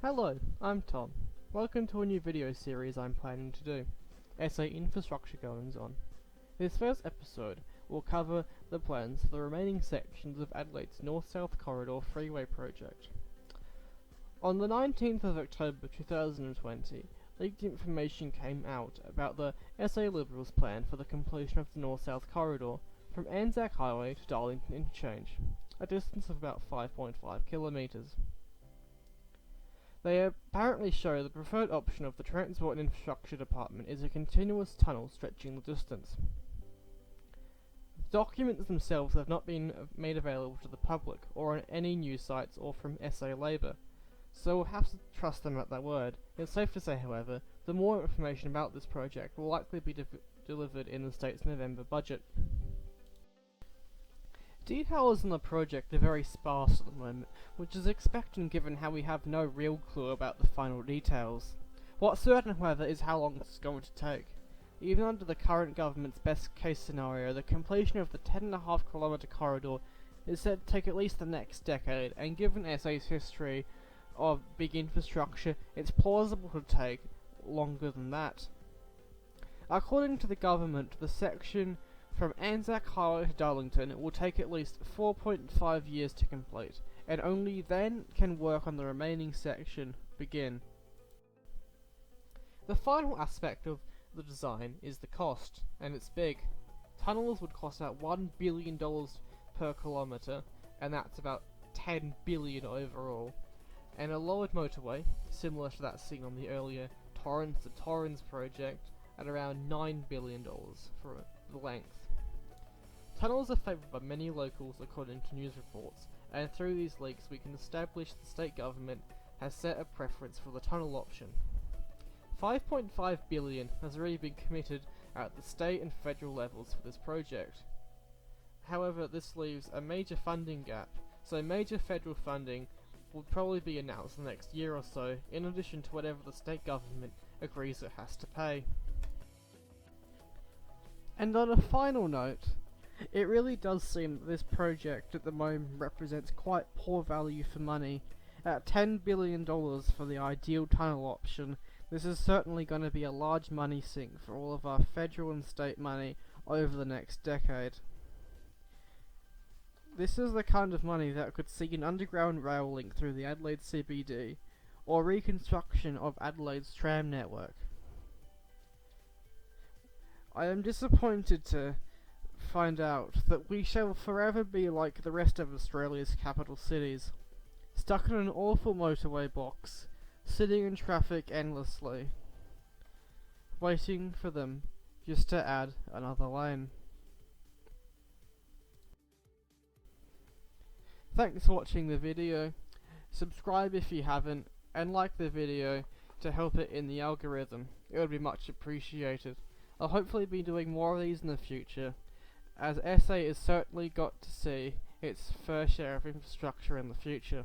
Hello, I'm Tom. Welcome to a new video series I'm planning to do, SA Infrastructure Goings On. This first episode will cover the plans for the remaining sections of Adelaide's North-South Corridor Freeway project. On the 19th of October 2020, leaked information came out about the SA Liberals' plan for the completion of the North-South Corridor from Anzac Highway to Darlington Interchange, a distance of about 5.5 kilometres. They apparently show the preferred option of the Transport and Infrastructure Department is a continuous tunnel stretching the distance. The documents themselves have not been made available to the public or on any news sites or from SA Labour, so we'll have to trust them at their word. It's safe to say, however, that more information about this project will likely be delivered in the state's November budget. Details on the project are very sparse at the moment, which is expected given how we have no real clue about the final details. What's certain, however, is how long it's going to take. Even under the current government's best case scenario, the completion of the 10.5 kilometre corridor is said to take at least the next decade, and given SA's history of big infrastructure, it's plausible to take longer than that. According to the government, the section from Anzac Highway to Darlington will take at least 4.5 years to complete, and only then can work on the remaining section begin. The final aspect of the design is the cost, and it's big. Tunnels would cost about $1 billion per kilometre, and that's about $10 billion overall. And a lowered motorway, similar to that seen on the earlier Torrens to Torrens project, at around $9 billion for the length. Tunnels are favoured by many locals according to news reports, and through these leaks we can establish the state government has set a preference for the tunnel option. $5.5 billion has already been committed at the state and federal levels for this project. However, this leaves a major funding gap, so major federal funding will probably be announced in the next year or so, in addition to whatever the state government agrees it has to pay. And on a final note, it really does seem that this project at the moment represents quite poor value for money. At $10 billion for the ideal tunnel option, this is certainly going to be a large money sink for all of our federal and state money over the next decade. This is the kind of money that could see an underground rail link through the Adelaide CBD, or reconstruction of Adelaide's tram network. I am disappointed to find out that we shall forever be like the rest of Australia's capital cities, stuck in an awful motorway box, sitting in traffic endlessly, waiting for them just to add another lane. Thanks for watching the video. Subscribe if you haven't, and like the video to help it in the algorithm. It would be much appreciated. I'll hopefully be doing more of these in the future, as SA has certainly got to see its fair share of infrastructure in the future.